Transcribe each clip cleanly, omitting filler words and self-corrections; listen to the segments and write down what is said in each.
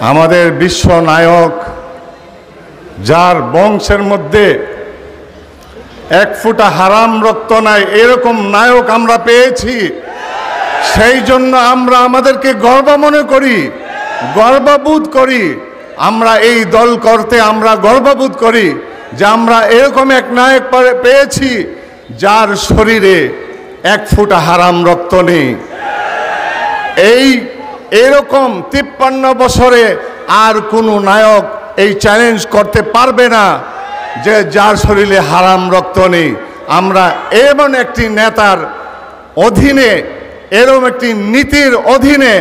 আমাদের বিশ্ব নায়ক, যার বংশের মধ্যে এক ফোঁটা হারাম রক্ত নাই, এরকম নায়ক আমরা পেয়েছি। সেই জন্য আমরা আমাদেরকে গর্ব মনে করি, গর্ববোধ করি। আমরা এই দল করতে আমরা গর্ববোধ করি যে আমরা এরকম এক নায়ক পেয়েছি যার শরীরে এক ফোঁটা হারাম রক্ত নেই। এরকম 53 বছরে আর কোনো নায়ক এই চ্যালেঞ্জ করতে পারবে না যে যার শরীরে হারাম রক্ত নেই। আমরা এমন একটি নেতার অধীনে, এরকম একটি নীতির অধীনে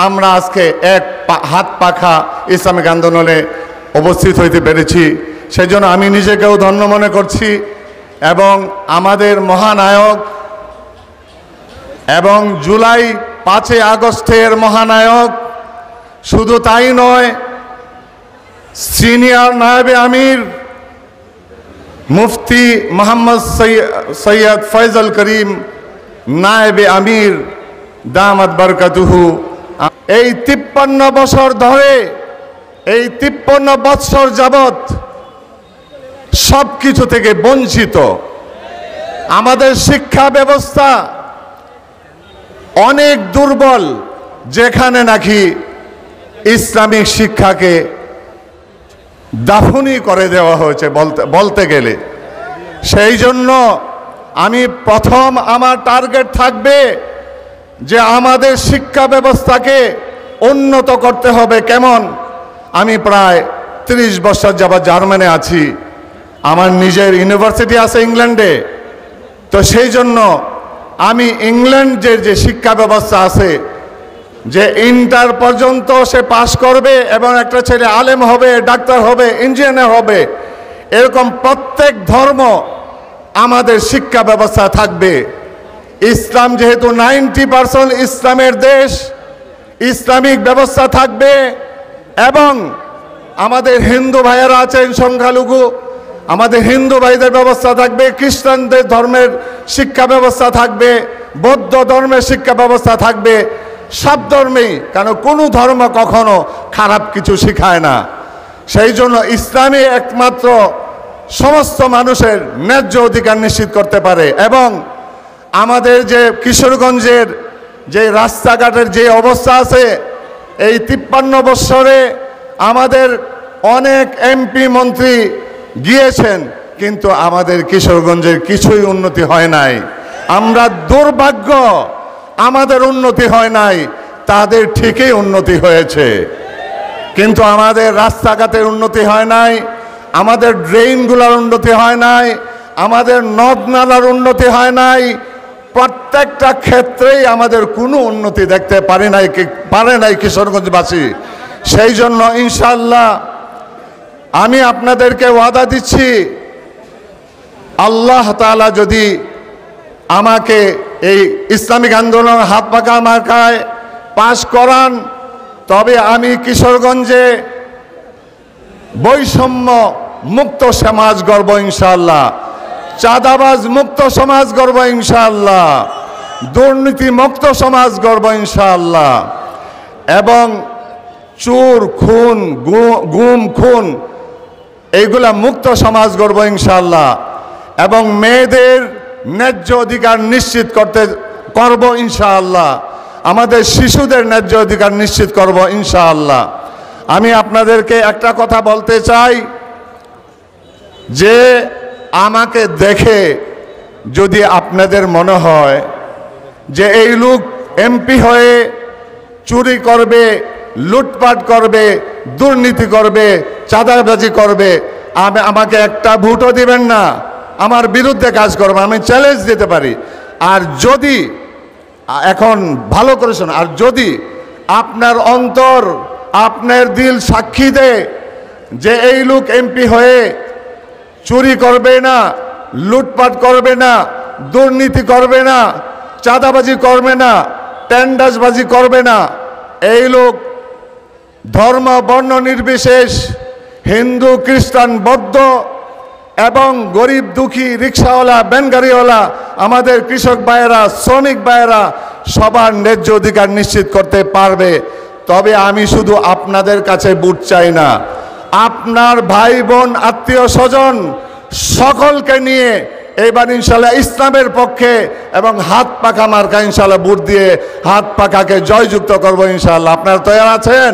আমরা আজকে এক হাত পাখা ইসলামিক আন্দোলনে উপস্থিত হইতে পেরেছি। সেজন্য আমি নিজেকেও ধন্য মনে করছি এবং আমাদের মহানায়ক এবং জুলাই 5 আগস্টের মহানায়ক, শুধু তাই নয়, সিনিয়র নায়েবে আমির মুফতি মোহাম্মদ সৈয়দ ফয়জল করিম নায়েবে আমির দামাত বরকাতুহু এই 53 বছর ধরে, এই 53 বছর যাবত সব কিছু থেকে বঞ্চিত। আমাদের শিক্ষা ব্যবস্থা অনেক দুর্বল, যেখানে নাকি ইসলামিক শিক্ষাকে দাফনি করে দেওয়া হয়েছে বলতে গেলে। সেই জন্য আমি প্রথম আমার টার্গেট থাকবে যে আমাদের শিক্ষা ব্যবস্থাকে উন্নত করতে হবে। কেমন? আমি প্রায় 30 বছর যাবত জার্মানি আছি, আমার নিজের ইউনিভার্সিটি আছে ইংল্যান্ডে। তো সেই জন্য আমি ইংল্যান্ডের যে শিক্ষা ব্যবস্থা আছে, যে ইন্টার পর্যন্ত সে পাশ করবে এবং একটা ছেলে আলেম হবে, ডাক্তার হবে, ইঞ্জিনিয়ার হবে, এরকম প্রত্যেক ধর্ম আমাদের শিক্ষা ব্যবস্থা থাকবে। ইসলাম যেহেতু 90% ইসলামের দেশ, ইসলামিক ব্যবস্থা থাকবে। এবং আমাদের হিন্দু ভাইয়েরা আছেন সংখ্যালঘু, আমাদের হিন্দু ভাইদের ব্যবস্থা থাকবে, খ্রিস্টানদের ধর্মের শিক্ষা ব্যবস্থা থাকবে, বৌদ্ধ ধর্মের শিক্ষা ব্যবস্থা থাকবে। সব ধর্মেই, কারণ কোনো ধর্ম কখনো খারাপ কিছু শেখায় না। সেই জন্য ইসলামই একমাত্র সমস্ত মানুষের ন্যায্য অধিকার নিশ্চিত করতে পারে। এবং আমাদের যে কিশোরগঞ্জের যে রাস্তাঘাটের যে অবস্থা আছে, এই 53 বছরে আমাদের অনেক এমপি মন্ত্রী গিয়েছেন, কিন্তু আমাদের কিশোরগঞ্জের কিছুই উন্নতি হয় নাই। আমরা দুর্ভাগ্য, আমাদের উন্নতি হয় নাই, তাদের ঠিকই উন্নতি হয়েছে। কিন্তু আমাদের রাস্তাঘাটের উন্নতি হয় নাই, আমাদের ড্রেনগুলোর উন্নতি হয় নাই, আমাদের নদ নালার উন্নতি হয় নাই। প্রত্যেকটা ক্ষেত্রেই আমাদের কোনো উন্নতি দেখতে পারে নাই কিশোরগঞ্জবাসী। সেই জন্য ইনশাআল্লাহ আমি আপনাদেরকে ওয়াদা দিচ্ছি, আল্লাহ তাআলা যদি আমাকে এই ইসলামিক আন্দোলন হাত পাকা মার্কায় পাশ করান, তবে আমি কিশোরগঞ্জে বৈষম্য মুক্ত সমাজ গড়ব ইনশাআল্লাহ, চাঁদাবাজ মুক্ত সমাজ গড়ব ইনশাআল্লাহ, দুর্নীতি মুক্ত সমাজ গড়ব ইনশাআল্লাহ, এবং চোর খুন গুম খুন এইগুলা মুক্ত সমাজ গড়ব ইনশাআল্লাহ, এবং মেয়েদের ন্যায্য অধিকার নিশ্চিত করব ইনশাআল্লাহ, আমাদের শিশুদের ন্যায্য অধিকার নিশ্চিত করব ইনশাআল্লাহ। আমি আপনাদেরকে একটা কথা বলতে চাই যে আমাকে দেখে যদি আপনাদের মনে হয় যে এই লোক এমপি হয়ে চুরি করবে, লুটপাট করবে, দুর্নীতি করবে, চাঁদাবাজি করবে, আমাকে একটা ভোটও দিবেন না, আমার বিরুদ্ধে কাজ করবে, আমি চ্যালেঞ্জ দিতে পারি। আর যদি এখন ভালো করেছেন, আর যদি আপনার অন্তর, আপনার দিল সাক্ষী দেয় যে এই লোক এমপি হয়ে চুরি করবে না, লুটপাট করবে না, দুর্নীতি করবে না, চাঁদাবাজি করবে না, টেন্ডারবাজি করবে না, এই লোক ধর্ম বর্ণ নির্বিশেষ, হিন্দু খ্রিস্টান বৌদ্ধ এবং গরিব দুঃখী রিক্সাওয়ালা ভ্যানগাড়িওয়ালা, আমাদের কৃষক ভাইয়েরা, শ্রমিক ভাইয়েরা সবার ন্যায্য অধিকার নিশ্চিত করতে পারবে, তবে আমি শুধু আপনাদের কাছে ভোট চাই না, আপনার ভাই বোন আত্মীয় স্বজন সকলকে নিয়ে এবার ইনশাল্লাহ ইসলামের পক্ষে এবং হাত পাখা মার্কা ইনশাল্লাহ ভোট দিয়ে হাত পাখাকে জয়যুক্ত করবো ইনশাল্লাহ। আপনারা তৈরি আছেন?